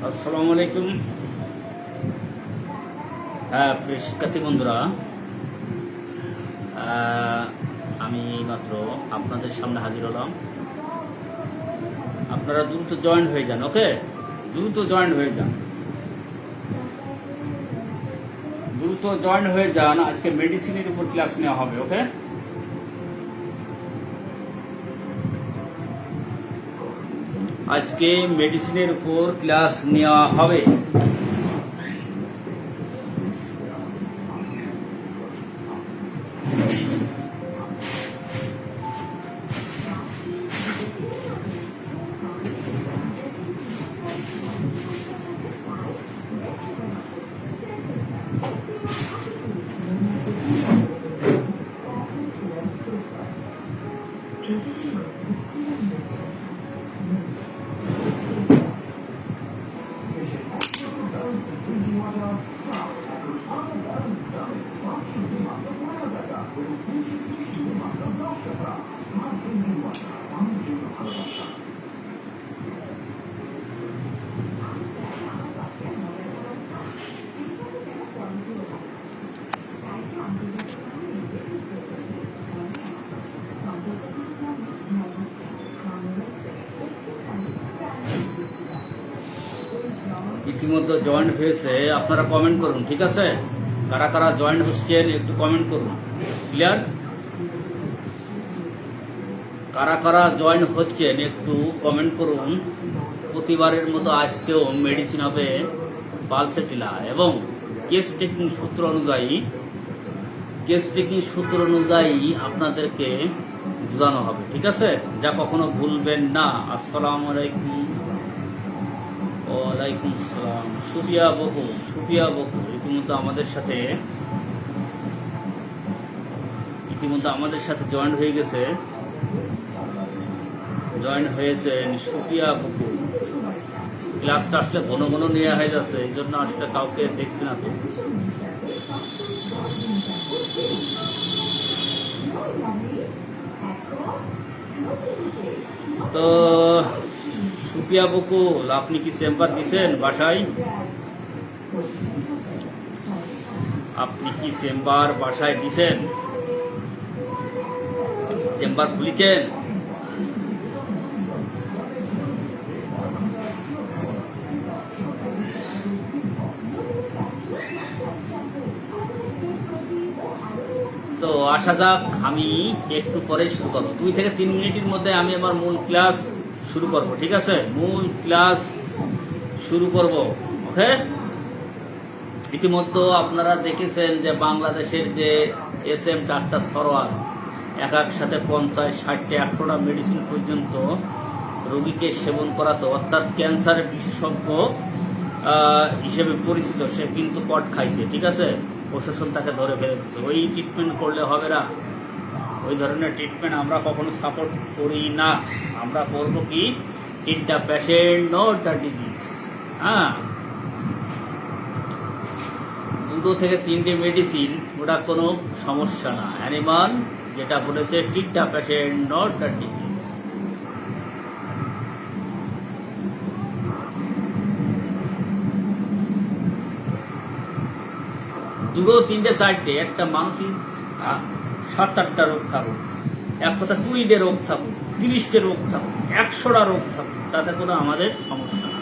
আসসালামু আলাইকুম। হ্যাঁ, প্রিয় শিক্ষার্থী বন্ধুরা, আমি মাত্র আপনাদের সামনে হাজির হলাম। আপনারা দ্রুত জয়েন হয়ে যান। ওকে, দ্রুত জয়েন হয়ে যান, দ্রুত জয়েন হয়ে যান। আজকে মেডিসিনের উপর ক্লাস নেওয়া হবে। ওকে, আজকে মেডিসিনের উপর ক্লাস নেওয়া হবে। ইতিমধ্যে জয়েন হয়েছে, আপনারা কমেন্ট করুন। ঠিক আছে, কারা কারা জয়েন হচ্ছেন একটু কমেন্ট করুন। ক্লিয়ার? কারা কারা জয়েন হচ্ছেন একটু কমেন্ট করুন। প্রতিবারের মতো আজকেও মেডিসিন হবে পালসেটিলা এবং কেস টেকিং সূত্র অনুযায়ী আপনাদেরকে বোঝানো হবে। ঠিক আছে, যা কখনো ভুলবেন না। আসসালামু আলাইকুম। ওয়ালাইকুম সালাম। সুফিয়া বকু ইতিমধ্যে আমাদের সাথে জয়েন হয়ে গেছে, জয়েন হয়েছেন সুফিয়া বকু। ক্লাসটা আসলে ঘন ঘন নেওয়া হয়ে যাচ্ছে, এই জন্য আসলে কাউকে দেখছি না। তো সুফিয়া বকুল, আপনি কি চেম্বার দিছেন বাসায়? আপনি কি চেম্বার বাসায় দিছেন? চেম্বার খুলেছেন? তো আসা যাক, আমি একটু পরে শুরু করবো। 2 থেকে 3 মিনিটের মধ্যে আমি আমার মূল ক্লাস শুরু করব। ঠিক আছে, মূল ক্লাস শুরু করব। ওকে, ইতিমধ্যে আপনারা দেখেছেন যে বাংলাদেশের যে SM ডাক্তার সরোয়ার একসাথে 50, 60, 100টা মেডিসিন পর্যন্ত রোগীকে সেবন করাতো, অর্থাৎ ক্যান্সারের বিশেষজ্ঞ হিসেবে পরিচিত, সে কিন্তু পট খাইছে। ঠিক আছে, প্রশাসন তাকে ধরে ফেলেছে। ওই ট্রিটমেন্ট করলে হবে না, ওই ধরনের ট্রিটমেন্ট আমরা কখনো সাপোর্ট করি না। আমরা করবো কি, treat the patient not the disease. হ্যাঁ, 2 থেকে 3টে মেডিসিন, ওটা কোনো সমস্যা না। অ্যানিমান যেটা বলেছে, treat the patient not the disease. দুটো, 3টে, 4টে, একটা মানসিক 7-8টা রোগ থাকুক, এক কথা 20টে রোগ থাকুক, 30টে রোগ থাকুক, 100টা রোগ থাকুক, তাতে কোনো আমাদের সমস্যা না।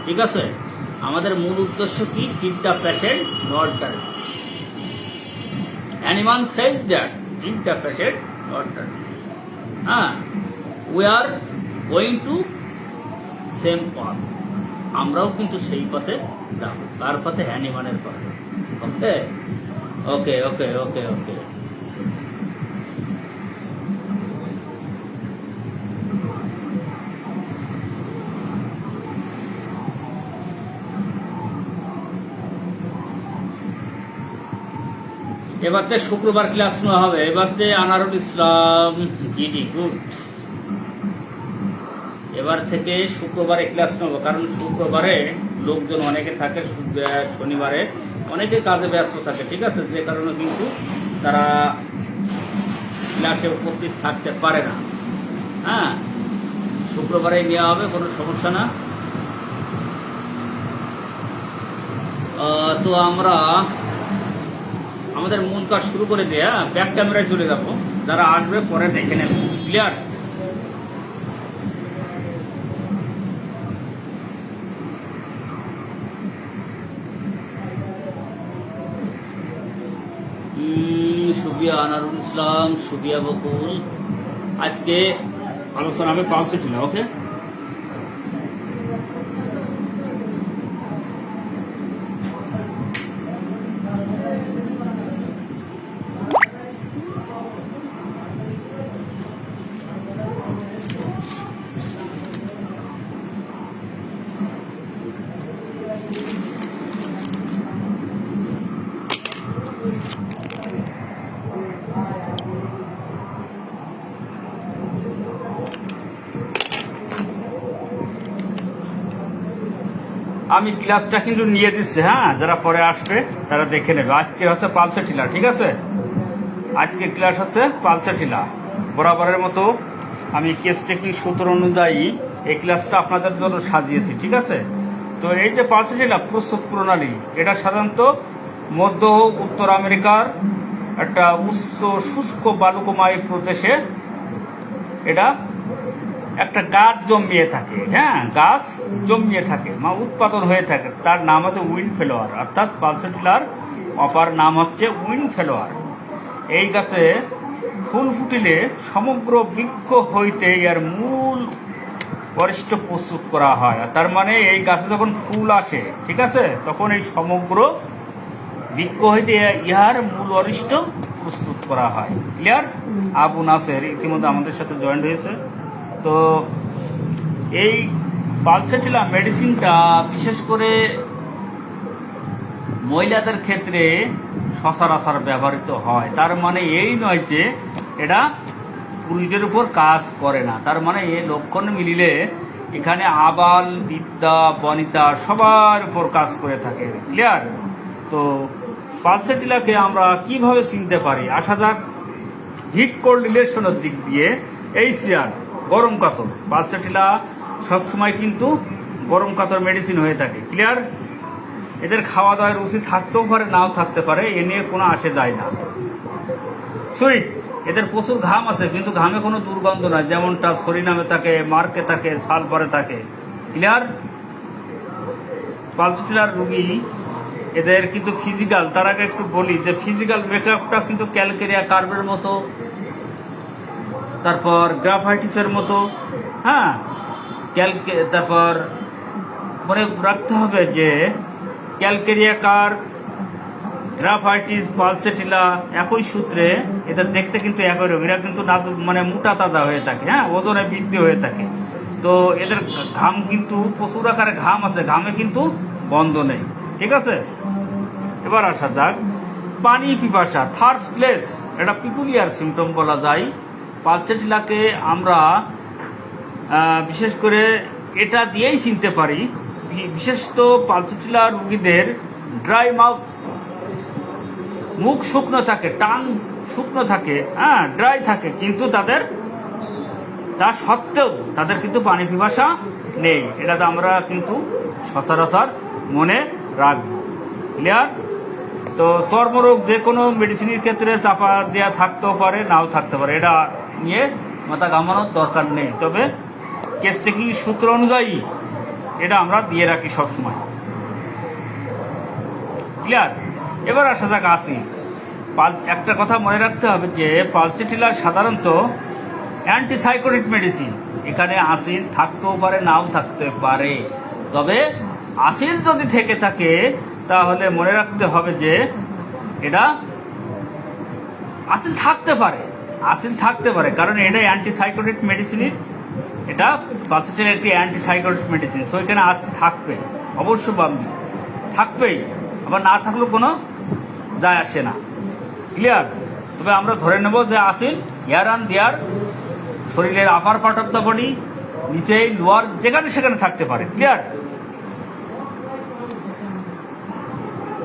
ঠিক আছে, আমাদের মূল উদ্দেশ্য কি, treat the patient not the disease. Any man says that treat the patient not the disease. হ্যাঁ, we are going to same path. আমরাও কিন্তু সেই পথে যাব। কার পথে? অ্যানিমানের পথে। ওকে ওকে ওকে ওকে ওকে এবারতে শুক্রবার ক্লাস নেওয়া হবে। এবারতে আনারুল ইসলাম জিডি গুড। এবার থেকে শুক্রবারে ক্লাস নেবো, কারণ শুক্রবারে লোকজন অনেকে থাকে, শনিবারে অনেকে কাজে ব্যস্ত থাকে, ঠিক আছে, যে কারণে কিন্তু তারা ক্লাসে উপস্থিত থাকতে পারে না। হ্যাঁ, শুক্রবারে নেওয়া হবে, কোনো সমস্যা না। তো আমরা আমাদের মূল কাজ শুরু করে দিয়ে ব্যাক ক্যামেরায় চলে যাবো, যারা আসবে পরে দেখে নেব। ক্লিয়ার? সুবিয়া আনারুল ইসলাম, সুবিয়া বকুল। আজকে আলোচনা হবে পালসে টিলা। ওকে, আমি ক্লাসটা কিন্তু নিয়ে দিচ্ছি। হ্যাঁ, যারা পরে আসবে তারা দেখে নেবে। আজকে হচ্ছে পালসে টিলা, ঠিক আছে? আজকে ক্লাস হচ্ছে পালসে টিলা। বরাবরের মতো আমি কেস টেকনিক সূত্র অনুযায়ী এই ক্লাসটা আপনাদের জন্য সাজিয়েছি, ঠিক আছে? তো এই যে পালসে টিলা প্রস্তুত প্রণালী, এটা সাধারণত মধ্য উত্তর আমেরিকার একটা উচ্চ শুষ্ক বালুকময় প্রদেশে এটা একটা গাছ জন্মিয়ে থাকে। হ্যাঁ, গাছ জন্মিয়ে থাকে, উৎপাদন হয়ে থাকে। তার নাম হচ্ছে উইন্ড ফ্লাওয়ার, অর্থাৎ পালসে টিলার অপার নাম হচ্ছে উইন্ড ফ্লাওয়ার। এই গাছে ফুল ফুটিলে সমগ্র বৃক্ষ হইতে এর মূল অরিষ্ট প্রস্তুত করা হয়। তার মানে এই গাছে যখন ফুল আসে, ঠিক আছে, তখন এই সমগ্র বৃক্ষ হইতে ইহার মূল অরিষ্ট প্রস্তুত করা হয়। ক্লিয়ার? আবু নাসের ইতিমধ্যে আমাদের সাথে জয়েন্ট হয়েছে। তো এই পালসে টিলা মেডিসিনটা বিশেষ করে মহিলাদের ক্ষেত্রে সচরাচর ব্যবহৃত হয়। তার মানে এই নয় যে এটা পুরুষদের উপর কাজ করে না। তার মানে এই লক্ষণ মিলিলে এখানে আবাল বিদ্যা বনিতা সবার উপর কাজ করে থাকে। ক্লিয়ার? তো পালসে টিলাকে আমরা কিভাবে চিনতে পারি? আসা যাক হিট কোল্ড রিলেশনের দিক দিয়ে। এই সিয়ার গরম কাতর, পালসে টিলা সবসময় কিন্তু গরম কাতর মেডিসিন হয়ে থাকে। ক্লিয়ার? এদের খাওয়া দাওয়ার রুচি থাকতেও পারে, নাও থাকতে পারে, এ নিয়ে কোনো আসে যায় না। সুইট, এদের প্রচুর ঘাম আছে, কিন্তু ঘামে কোনো দুর্গন্ধ নাই, যেমনটা সরিনামে থাকে, মার্কে থাকে, সালফারে থাকে। ক্লিয়ার? পালসে টিলার রুগী এদের কিন্তু ফিজিক্যাল, তার আগে একটু বলি যে ফিজিক্যাল মেকআপটা কিন্তু ক্যালকেরিয়া কার্বের মতো, তারপর গ্রাফাইটিসের মতো। হ্যাঁ, তারপর মনে রাখতে হবে যে ক্যালকেরিয়া কার্ব, গ্রাফাইটিস, পালসে টিলা একই সূত্রে, এদের দেখতে কিন্তু একই রকম। এরা কিন্তু মানে মোটা তাজা হয়ে থাকে, হ্যাঁ, ওজনে বৃদ্ধি হয়ে থাকে। তো এদের ঘাম কিন্তু প্রচুর আকারে ঘাম আছে, ঘামে কিন্তু বন্ধ নেই, ঠিক আছে? এবার আসা যাক পানি পিপাসা, থার্স্ট প্লেস, এটা পিকুলিয়ার সিমটম বলা যায়। পালসে টিলাকে আমরা বিশেষ করে এটা দিয়েই চিনতে পারি। বিশেষত পালসে টিলা রোগীদের ড্রাই মাউথ, মুখ শুকনো থাকে, টাং শুকনো থাকে, হ্যাঁ, ড্রাই থাকে, কিন্তু তা সত্ত্বেও তাদের কিন্তু পানি পিপাসা নেই। এটা তো আমরা কিন্তু সচরাচর মনে রাখবো। ক্লিয়ার? তো চর্মরোগ যে কোনো মেডিসিনের ক্ষেত্রে চাপা দেওয়া থাকতেও পারে, নাও থাকতে পারে, এটা নিয়ে মাথা ঘামানোর দরকার নেই। তবে কেস টেকনিক সূত্র অনুযায়ী এটা আমরা দিয়ে রাখি সবসময়। ক্লিয়ার? এবার আসা যাক আসি। একটা কথা মনে রাখতে হবে যে পালসে টিলা সাধারণত অ্যান্টিসাইকোটিক মেডিসিন। এখানে আসিল থাকতেও পারে, নাও থাকতে পারে। তবে আসিল যদি থেকে থাকে তাহলে মনে রাখতে হবে যে এটা আসিল থাকতে পারে, কারণ এটা অ্যান্টিসাইকোটিক মেডিসিনের, এটা পালসে টিলা একটি অ্যান্টিসাইকোটিক মেডিসিন। সো এখানে আসিল থাকবে, অবশ্য থাকবেই, আবার না থাকলেও কোনো যায় আসে না। ক্লিয়ার? তবে আমরা ধরে নেব যে আসিল হেয়ার অ্যান্ড দেয়ার, শরীরের upper part of the body, নিচে লোয়ার, যেখানে সেখানে থাকতে পারে। Clear?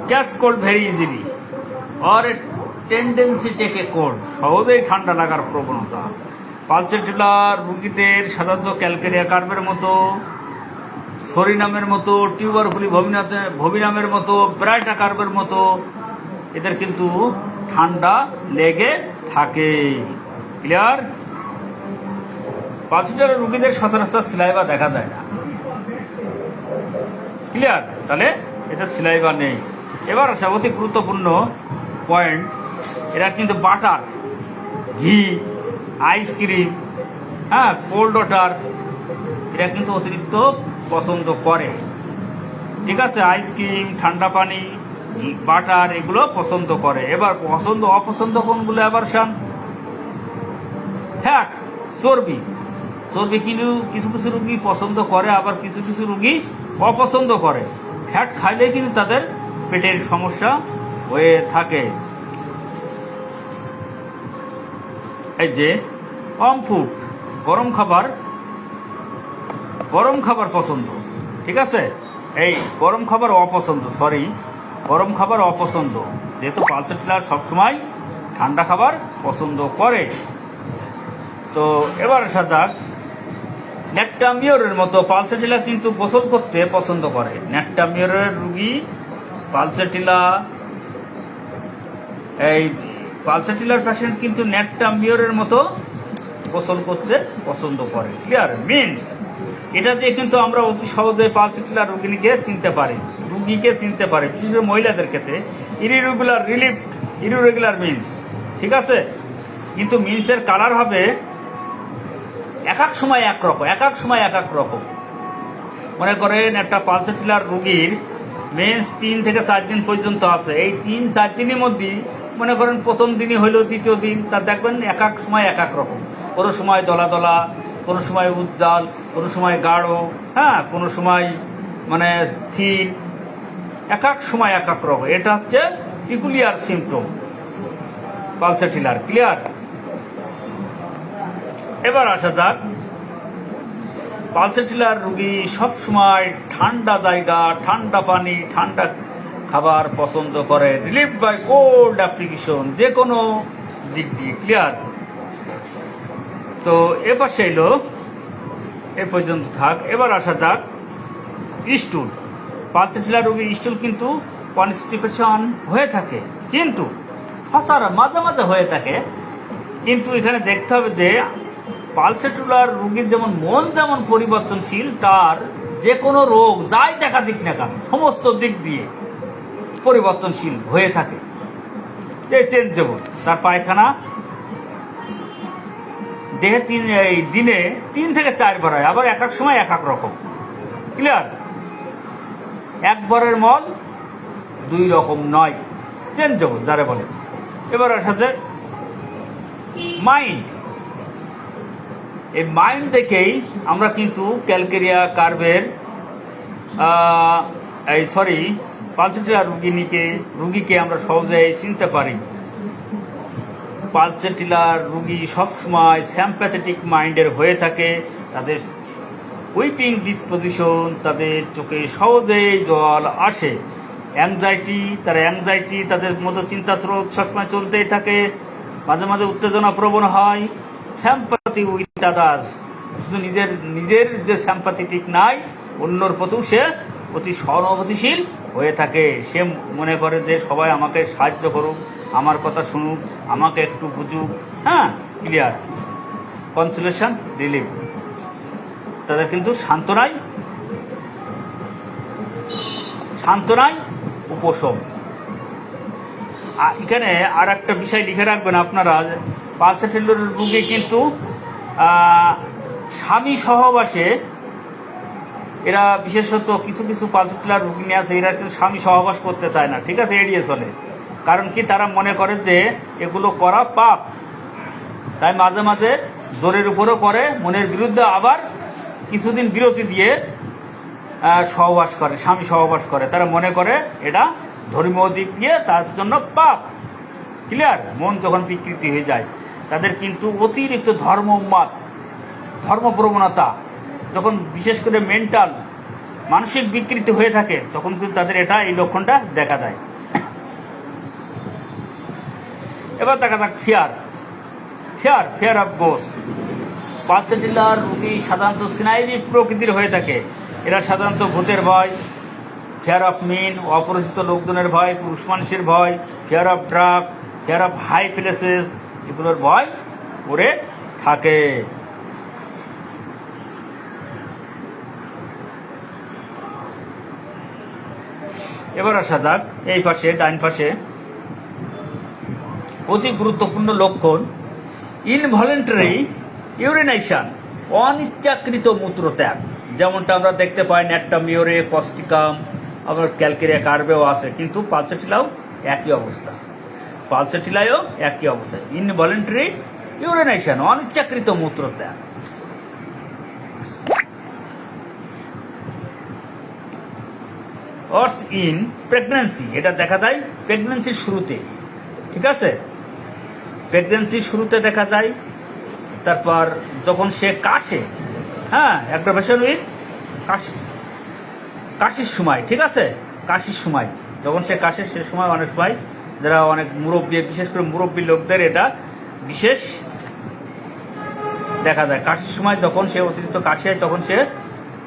Catch cold very easily or a tendency take a cold, সহজেই ঠান্ডা লাগার প্রবণতা। পালসেটিউলার রোগীদের সাধারণত ক্যালকেরিয়া কার্ভের মতো, সরিনামের মতো, টিউবারকুলি ভবিনামের মতো, ব্রাইটা কার্ভের মতো এদের কিন্তু ঠান্ডা লেগে থাকে। ক্লিয়ার? পালসেটিউলার রোগীদের সচরাচর সিলাইভা দেখা যায় না। ক্লিয়ার? তাহলে এটা সিলাইভা নেই। এবার আসা অতি গুরুত্বপূর্ণ পয়েন্ট, এরা কিন্তু বাটার, ঘি, আইসক্রিম, হ্যাঁ, কোল্ড ওয়াটার এরা কিন্তু অতিরিক্ত পছন্দ করে। ঠিক আছে? আইসক্রিম, ঠান্ডা পানি, বাটার এগুলো পছন্দ করে। এবার পছন্দ অপছন্দ কোনগুলো? অ্যাভারশন, ফ্যাট, চর্বি। চর্বি কিন্তু কিছু কিছু রোগী পছন্দ করে, আবার কিছু কিছু রোগী অপছন্দ করে। ফ্যাট খাইলে কিন্তু তাদের পেটের সমস্যা হয়ে থাকে। এই যে অমফুড, গরম খাবার পছন্দ। ঠিক আছে? এই গরম খাবার অপছন্দ, গরম খাবার অপছন্দ, যেহেতু পালসেটিউলার সবসময় ঠান্ডা খাবার পছন্দ করে। তো এবার আসা যাক, ন্যাট্টামিওরের মতো পালসেটিউলার কিন্তু গোসল করতে পছন্দ করে। ন্যাট্টামিওরের রোগী পালসেটিউলার পেশেন্ট কিন্তু ন্যাট্টামিওরের মতো গোসল করতে পছন্দ করে। ক্লিয়ার? মিনস এটা দিয়ে কিন্তু আমরা অতি সহজে পালসেটিউলার রোগীকে চিনতে পারি, বিশেষ করে মহিলাদের ক্ষেত্রে। ইরেগুলার মিনস, ঠিক আছে? কিন্তু মিনসের কালার হবে এক এক সময় এক এক রকম। মনে করেন একটা পালসেটিউলার রোগীর মেন্স 3 থেকে 4 দিন পর্যন্ত আছে। এই 3-4 দিনের মধ্যে মনে করেন প্রথম দিনই হইলো, দ্বিতীয় দিন, তার দেখবেন এক এক সময় এক এক রকম। কোনো সময় দলা দলা, কোনো সময় উজ্জ্বল, কোনো সময় গাঢ়, হ্যাঁ, কোনো সময় মানে স্থির, এক এক সময় এক এক রকম। এটা হচ্ছে পিকুলিয়ার সিমটম পালসেটিউলার। ক্লিয়ার? এবার আসা যাক, পালসেটিউলার রোগী সবসময় ঠান্ডা জায়গা, ঠান্ডা পানি, ঠান্ডা খাবার পছন্দ করে, রিলিফ বাই কোল্ড অ্যাপ্লিকেশন, যে কোনো দিক দিয়ে। ক্লিয়ার? তো এ পাশে এলো, এ পর্যন্ত থাক। এবার আসা যাক স্টুল। পালসেটিউলার রোগীর স্টুল কিন্তু কনস্টিপেশন হয়ে থাকে, কিন্তু মাঝে মাঝে হয়ে থাকে। কিন্তু এখানে দেখতে হবে যে পালসেটিউলার রোগীর যেমন মন যেমন পরিবর্তনশীল, তার যে কোনো রোগ যাই দেখা দিক না কেন সমস্ত দিক দিয়ে পরিবর্তনশীল হয়ে থাকে। চেঞ্জেবল। তার পায়খানা দেহে দিনে 3 থেকে 4 বার হয়, আবার এক এক সময় এক এক রকম। ক্লিয়ার? একবারের মল 2 রকম নয়, চেঞ্জেবল যারা বলে। এবার আসা যায় মাইন্ড। এই মাইন্ড দেখেই আমরা কিন্তু ক্যালকেরিয়া কার্ভের পালসেটিউলার রুগীকে আমরা সহজেই চিনতে পারি। পালসেটিউলার রুগী সবসময় স্যাম্প্যাথেটিক মাইন্ডের হয়ে থাকে। তাদের উইপিং ডিসপোজিশন, তাদের চোখে সহজেই জল আসে। অ্যাংজাইটি, তাদের মধ্যে চিন্তা স্রোত সবসময় চলতেই থাকে, মাঝে মাঝে উত্তেজনা প্রবণ হয়। স্যাম্পাথি উইথ আদার্স, শুধু নিজের যে স্যাম্পাথেটিক নাই, অন্যর প্রতিও সে অতি সহানুভূতিশীল হয়ে থাকে। সে মনে করে যে সবাই আমাকে সাহায্য করুক, আমার কথা শুনুক, আমাকে একটু বুঝুক। হ্যাঁ, ক্লিয়ার? কনসোলেশন, রিলিফ, তাদের কিন্তু সান্ত্বনায় উপশম। এখানে আর একটা বিষয় লিখে রাখবেন আপনারা, পালসেটিউলার রোগী কিন্তু স্বামী সহবাসে, এরা বিশেষত কিছু কিছু পালসেটিউলার রোগী নিয়ে আছে, এরা কিন্তু স্বামী সহবাস করতে চায় না। ঠিক আছে? এড়িয়ে চলে। কারণ কি? তারা মনে করে যে এগুলো করা পাপ, তাই মাঝে মাঝে জোরের উপরও করে, মনের বিরুদ্ধে আবার কিছুদিন বিরতি দিয়ে স্বামী সহবাস করে। তারা মনে করে এটা ধর্মীয় দিক দিয়ে তার জন্য পাপ। ক্লিয়ার? মন যখন বিকৃতি হয়ে যায়, তাদের কিন্তু অতিরিক্ত ধর্মপ্রবণতা যখন বিশেষ করে মেন্টাল মানসিক বিকৃতি হয়ে থাকে, তখন কিন্তু তাদের এই লক্ষণটা দেখা দেয়। এবার দেখা যাক ফিয়ার অফ গোস্ট। পালসেটিলার রোগী সাধারণত স্নায়বিক প্রকৃতির হয়ে থাকে। এরা সাধারণত ভূতের ভয়, ফিয়ার অফ মিন, অপরিচিত লোকজনের ভয়, পুরুষ মানুষের ভয়, fear of drug, fear of high places, এগুলোর ভয় করে থাকে। এবার আসা যাক এই পাশে, ডাইন পাশে অতি গুরুত্বপূর্ণ লক্ষণ ইনভলেন্টারি ইউরিনেশন, অনিচ্ছাকৃত মূত্রত্যাগ। যেমনটা আমরা দেখতে পাই ন্যাট্টামিওরে, কস্টিকাম, আবার ক্যালকেরিয়া কার্বেও আছে, কিন্তু পালসেটিলাও একই অবস্থা। ইনভলেন্টারি ইউরিনেশন, অনিচ্ছাকৃত মূত্রত্যাগ। অর্স ইন প্রেগন্যান্সি, এটা দেখা যায় প্রেগন্যান্সির শুরুতে, ঠিক আছে? প্রেগন্যান্সির শুরুতে দেখা যায়। তারপর যখন সে কাশে, হ্যাঁ, অ্যাগ্রাভেশন উইথ কাশির সময়, ঠিক আছে? কাশির সময় যখন সে কাশে, সে সময় অনেক সময় যারা অনেক মুরব্বী, বিশেষ করে মুরব্বী লোকদের এটা বিশেষ দেখা যায়। কাশির সময় যখন সে অতিরিক্ত কাশে, তখন সে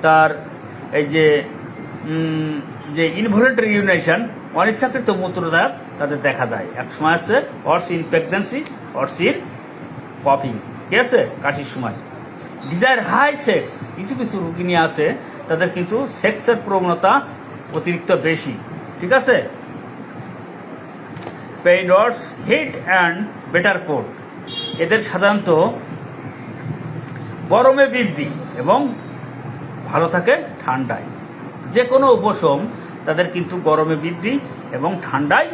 তার এই যে ইনভলেন্টারি ইউরিনেশন, অনিচ্ছাকৃত মূত্রত্যাগ তাদের দেখা যায়। এক সময় আছে অর্স ইন প্রেগন্যান্সি, অর্স ইন কফিং, ঠিক আছে? কাশির সময়। ডিজায়ার হাই সেক্স, কিছু কিছু রোগী নিয়ে আছে, তাদের কিন্তু সেক্সের প্রবণতা অতিরিক্ত বেশি, ঠিক আছে? পেইনডস হিট অ্যান্ড বেটার কোট, এদের সাধারণত গরমে বৃদ্ধি এবং ভালো থাকে ঠান্ডায়। যে কোনো উপশম তাদের কিন্তু গরমে বৃদ্ধি এবং ঠান্ডায়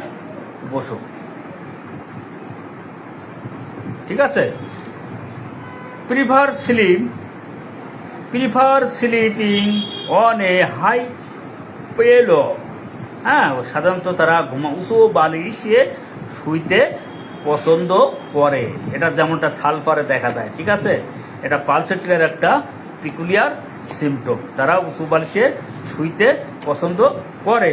উপশম, ঠিক আছে? Prefer sleeping on a high pillow, হ্যাঁ, সাধারণত তারা উঁচু বালিশে শুইতে পছন্দ করে। এটা যেমনটা সালফারে দেখা যায়, ঠিক আছে? এটা পালসেটিলার একটা পিকুলিয়ার সিমটম, তারা উঁচু বালিশে শুইতে পছন্দ করে।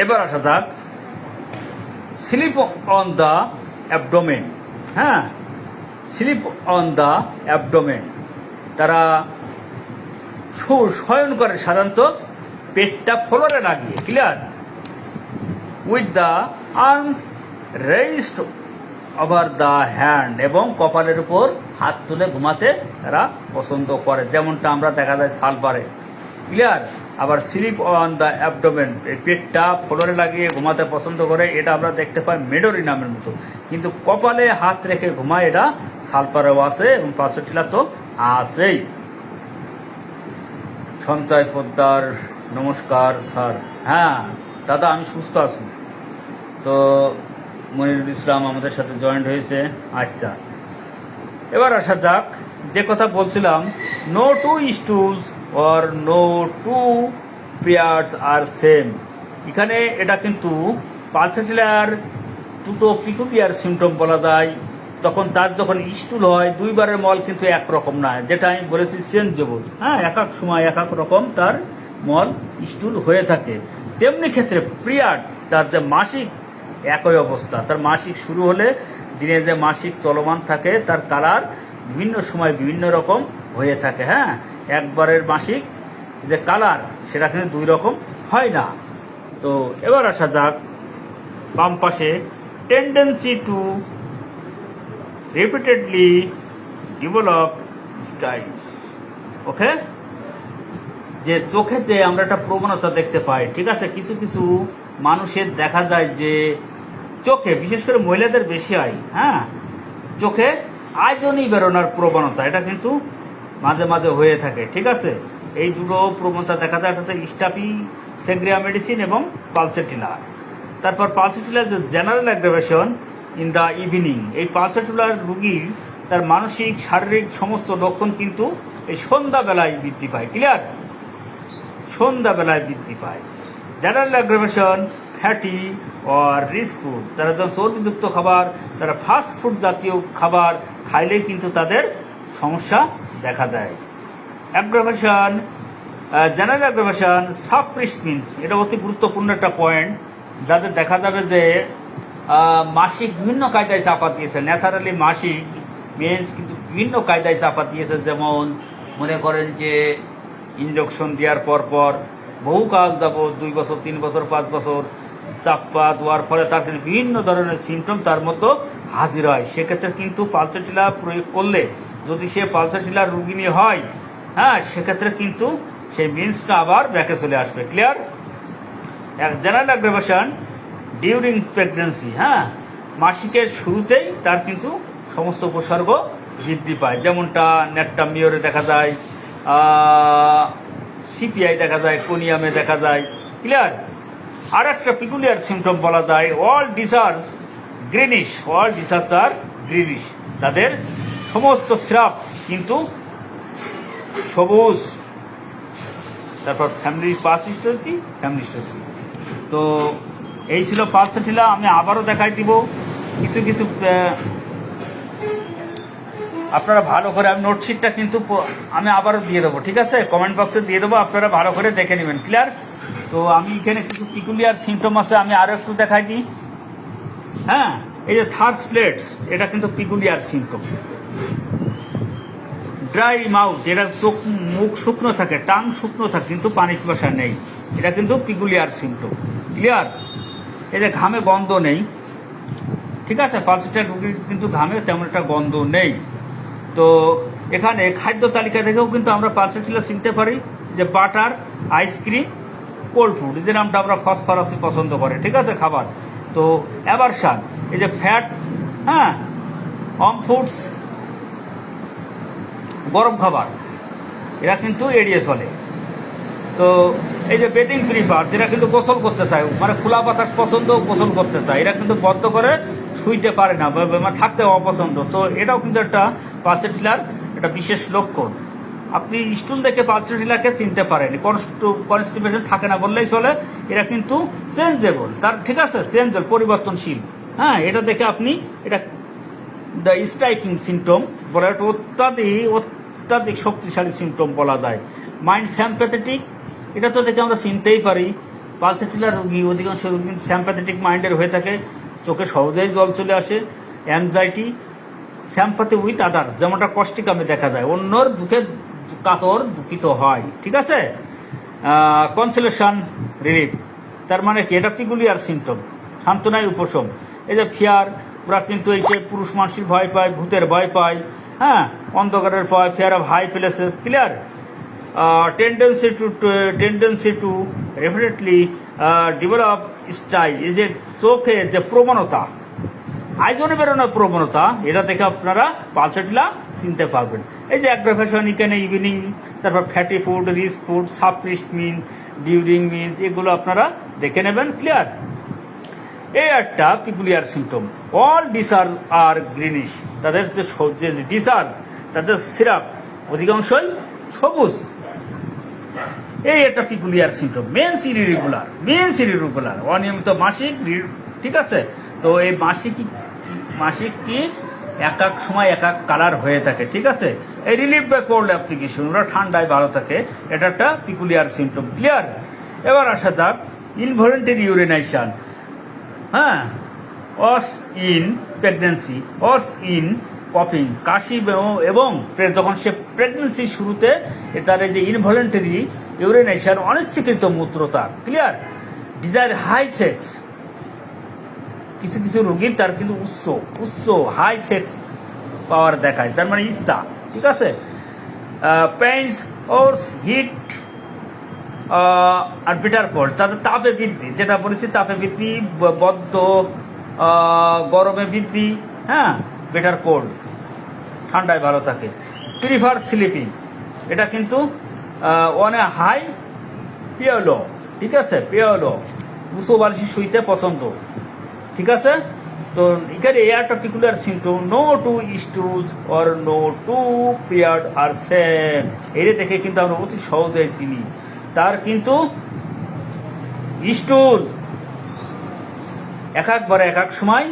এবার আসা যাক স্লিপ অন দ্য অ্যাবডোমেন, হ্যাঁ, স্লিপ অন দ্য অ্যাবডোমেন, তারা শয়ন করে সাধারণত পেটটা ফ্লোরে লাগিয়ে, clear? With the arms raised over the hand, এবং কপালের উপর হাত তুলে ঘুমাতে তারা পছন্দ করে, যেমনটা আমরা দেখা যায় সালফারে, ক্লিয়ার? আবার স্লিপ অন দ্য অ্যাবডোমেন, এই পেটটা ফ্লোরে লাগিয়ে ঘুমাতে পছন্দ করে, এটা আমরা দেখতে পাই মেডোরি নামের মতো, কিন্তু কপালে হাত রেখে ঘুমায়, এটা সালফারেও আছে এবং পালসেটিলা তো আছেই। সঞ্চয় পোদ্দার, নমস্কার স্যার। হ্যাঁ দাদা, আমি সুস্থ আছি। তো মনিরুল ইসলাম আমাদের সাথে জয়েন্ট হয়েছে। আচ্ছা, এবার আসা যাক যে কথা বলছিলাম, no two stools or no two pairs are same. এখানে এটা কিন্তু পালসেটিলার দুটো পিকুলিয়ার সিমটম বলা যায়। তখন তার যখন স্টুল হয়, দুইবারের মল কিন্তু একরকম নয়, যেটা আমি বলেছি চেঞ্জেবল, হ্যাঁ, এক এক সময় এক এক রকম তার মল স্টুল হয়ে থাকে। তেমনি ক্ষেত্রে পিরিয়ড, তার যে মাসিক একই অবস্থা, তার মাসিক শুরু হলে দিনে যে মাসিক চলমান থাকে, তার কালার বিভিন্ন সময় বিভিন্ন রকম হয়ে থাকে। হ্যাঁ, একবারের মাসিক যে কালার সেটা কিন্তু দুই রকম হয় না। তো এবার আসা যাক বাম পাশে, tendency to repeatedly develop styles. Okay, যে চোখে যে আমরা একটা প্রবণতা দেখতে পাই, ঠিক আছে? কিছু কিছু মানুষের দেখা যায় যে চোখে, বিশেষ করে মহিলাদের বেশি হয়, হ্যাঁ, চোখে আয়জনী বেরোনোর প্রবণতা, এটা কিন্তু মাঝে মাঝে হয়ে থাকে, ঠিক আছে? এই দুটো প্রবণতা দেখা যায়, একটা হচ্ছে স্টাফি সেগ্রিয়া মেডিসিন এবং পালসেটিলার। তারপর পালসেটিলার যে general aggravation in the evening, এই পালসেটিলার রুগীর তার মানসিক শারীরিক সমস্ত লক্ষণ কিন্তু এই সন্ধ্যাবেলায় বৃদ্ধি পায়, ক্লিয়ার? সন্ধ্যাবেলায় বৃদ্ধি পায়। জেনারেল অ্যাগ্রাভেশন ফ্যাটি আর রিচ ফুড, তারা যখন চর্বিযুক্ত খাবার, তারা ফাস্ট ফুড জাতীয় খাবার খাইলেই কিন্তু তাদের সমস্যা দেখা দেয়। অ্যাগ্রাভেশন, জেনারেল অ্যাগ্রাভেশন, সাবপ্রিস্ট মিন্স, এটা অতি গুরুত্বপূর্ণ একটা পয়েন্ট। যাদের দেখা যাবে যে মাসিক বিভিন্ন কায়দায় চাপা দিয়েছে, ন্যাচারালি মাসিক মেন্স কিন্তু বিভিন্ন কায়দায় চাপা দিয়েছে, যেমন মনে করেন যে ইঞ্জেকশন দেওয়ার পর বহুকাল যাবত 2 বছর 3 বছর 5 বছর চাপা দেওয়ার ফলে তার কিন্তু বিভিন্ন ধরনের সিমটম তার মতো হাজির হয়। সেক্ষেত্রে কিন্তু পালসেটিলা প্রয়োগ করলে যদি সে পালসেটিলা রোগিনী হয়, হ্যাঁ, সেক্ষেত্রে কিন্তু সেই মিন্সটা আবার ব্যাকে চলে আসবে। Clear? General aggravation during pregnancy, হ্যাঁ, মাসিকের শুরুতেই তার কিন্তু সমস্ত উপসর্গ বৃদ্ধি পায়, যেমনটা নেট্টামিওরে দেখা যায়, সিপিআই দেখা যায়, কোনিয়ামে দেখা যায়। ক্লিয়ার? আর একটা পিকুলিয়ার সিমটম বলা যায় অল ডিসার্জ গ্রিনিশ, অল ডিসার্জ আর গ্রিনিশ, তাদের সমস্ত স্রাব কিন্তু সবুজ। তারপর family pass history, family history. তো এই ছিল পালসেটিলা। আমি আবারও দেখাই দিব কিছু কিছু, আপনারা ভালো করে, আমি নোটশিটটা কিন্তু আমি আবারও দিয়ে দেবো, ঠিক আছে, কমেন্ট বক্সে দিয়ে দেবো, আপনারা ভালো করে দেখে নেবেন। ক্লিয়ার? তো আমি এখানে কিছু পিকুলিয়ার সিমটম আছে, আমি আরও একটু দেখাই দিই। হ্যাঁ, এই যে থার্ড প্লেটস, এটা কিন্তু পিকুলিয়ার সিমটম। ড্রাই মাউথ, যেটা চোখ মুখ শুকনো থাকে, টাং শুকনো থাকে কিন্তু পানি পিপাসা নেই, এটা কিন্তু পিকুলিয়ার সিমটম। ক্লিয়ার? এই যে ঘামে গন্ধ নেই, ঠিক আছে, পালসেটিলা রোগীর কিন্তু ঘামে তেমন একটা গন্ধ নেই। তো এখানে খাদ্য তালিকা থেকেও কিন্তু আমরা পালসেটিলা চিনতে পারি যে বাটার, আইসক্রিম, কোল্ড ফুড, এদের নামটা আমরা ফসফরাসি পছন্দ করে, ঠিক আছে, খাবার। তো অ্যাভারশন, এই যে ফ্যাট, হ্যাঁ, অম ফুডস, গরম খাবার, এরা কিন্তু এড়িয়ে চলে। তো এই যে বেদিং প্রিফার, যেটা কিন্তু গোসল করতে চায়, মানে খোলা বাতাস পছন্দ, গোসল করতে চায়, এরা কিন্তু বদ্ধ করে শুইতে পারে না, মানে থাকতে অপছন্দ। তো এটাও কিন্তু একটা পালসেটিলার একটা বিশেষ লক্ষণ। আপনি স্টুল দেখে পালসেটিলাকে চিনতে পারেন, কনস্টিপেশন থাকে না বললেই চলে, এরা কিন্তু চেঞ্জেবল, তার, ঠিক আছে, চেঞ্জেবল, পরিবর্তনশীল। হ্যাঁ, এটা দেখে আপনি, এটা দ্য স্ট্রাইকিং সিমটম বলা, একটা অত্যাধিক শক্তিশালী সিমটম বলা যায়। মাইন্ড স্যাম্প্যাথেটিক, এটা তো দেখে আমরা চিনতেই পারি পালসেটিলা রোগী, অধিকাংশ রোগী কিন্তু স্যাম্প্যাথেটিক মাইন্ডের হয়ে থাকে, চোখে সহজেই জল চলে আসে। অ্যাংজাইটি, স্যাম্পাথি উইথ আদার্স, যেমনটা কষ্টিকামে দেখা যায়, অন্যর দুঃখে কাতর দুঃখিত হয়, ঠিক আছে। কনসোলেশন, রিলিফ, তার মানে কি, এটা পিকুলিয়ার সিমটম, সান্ত্বনায় উপশম। এই যে ফিয়ার, ওরা কিন্তু এই যে পুরুষ মানুষের ভয় পায়, ভূতের ভয় পায়, হ্যাঁ, অন্ধকারের ভয়, fear of high places. Clear? Tendency to definitely develop style, এই যে চোখে যে প্রবণতা, আয়োজনে বেরোনোর প্রবণতা, এটা দেখে আপনারা পালসেটিলা চিনতে পারবেন। এই যে অ্যাগ্রাভেশন, এখানে ইভিনিং, তারপর ফ্যাটি ফুড, রিচ ফুড, সাবপ্রিস্ট মিন, ডিউরিং মিন্স, এগুলো আপনারা দেখে নেবেন। ক্লিয়ার? এই একটা পিকুলিয়ার সিমটম। অল ডিসার্জ আর গ্রিনিশ, তাদের যে ডিসার্জ, তাদের সিরাপ অধিকাংশই সবুজ। এই একটা পিকুলিয়ার সিমটম। মেন্স ইরিগুলার, অনিয়মিত মাসিক, ঠিক আছে। তো এই মাসিক কি এক এক সময় এক এক কালার হয়ে থাকে, ঠিক আছে। এই রিলিফ বাই কোল্ড অ্যাপ্লিকেশন, ওরা ঠান্ডায় ভালো থাকে, এটা একটা পিকুলিয়ার সিমটম। ক্লিয়ার? এবার আসা যাক ইনভলেন্টারি ইউরিনেশন, হ্যাঁ, অস ইন প্রেগনেন্সি, অস ইন কফিং, কাশি, এবং যখন সে প্রেগনেন্সি শুরুতে তার এই যে ইনভলেন্টারি ইউরিনেশন, অনিচ্ছাকৃত মূত্রতা। ক্লিয়ার? ডিজায়ার হাই সেক্স, কিছু কিছু রোগীর তার কিন্তু উচ্চ হাই সেক্স পাওয়ার দেখায়, তার মানে ইচ্ছা, ঠিক আছে। পেইনস ওর হিট আর বিটার কোল্ড, তাদের তাপে বৃদ্ধি, যেটা বলেছি, তাপে বৃদ্ধি, বদ্ধ গরমে বৃদ্ধি, হ্যাঁ, বিটার কোল্ড, ঠান্ডায় ভালো থাকে। প্রিফার স্লিপিং, এটা কিন্তু অনে হাই পিওলো, ঠিক আছে, পিওলো, উঁচু বালিশে শুইতে পছন্দ, ঠিক আছে। তো এখানে একটা peculiar symptom, no two stools or no two period are same, এর দেখে কিন্তু আমরা অতি সহজে চিনি তার কিন্তু স্টুল একবারে এক এক সময়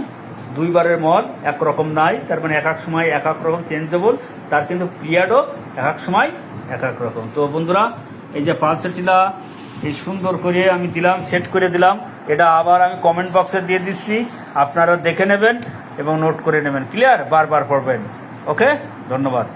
দুইবারের মল একরকম নাই, তার মানে এক এক সময় এক এক রকম চেঞ্জেবল, তার কিন্তু পিরিয়ডও এক এক সময় এক এক রকম। তো বন্ধুরা, এই যে পালসেটিলা এই সুন্দর করে আমি দিলাম, সেট করে দিলাম, এটা আবার আমি কমেন্ট বক্সে দিয়ে দিচ্ছি, আপনারা দেখে নেবেন এবং নোট করে নেবেন। ক্লিয়ার? বারবার পড়বেন। ওকে, ধন্যবাদ।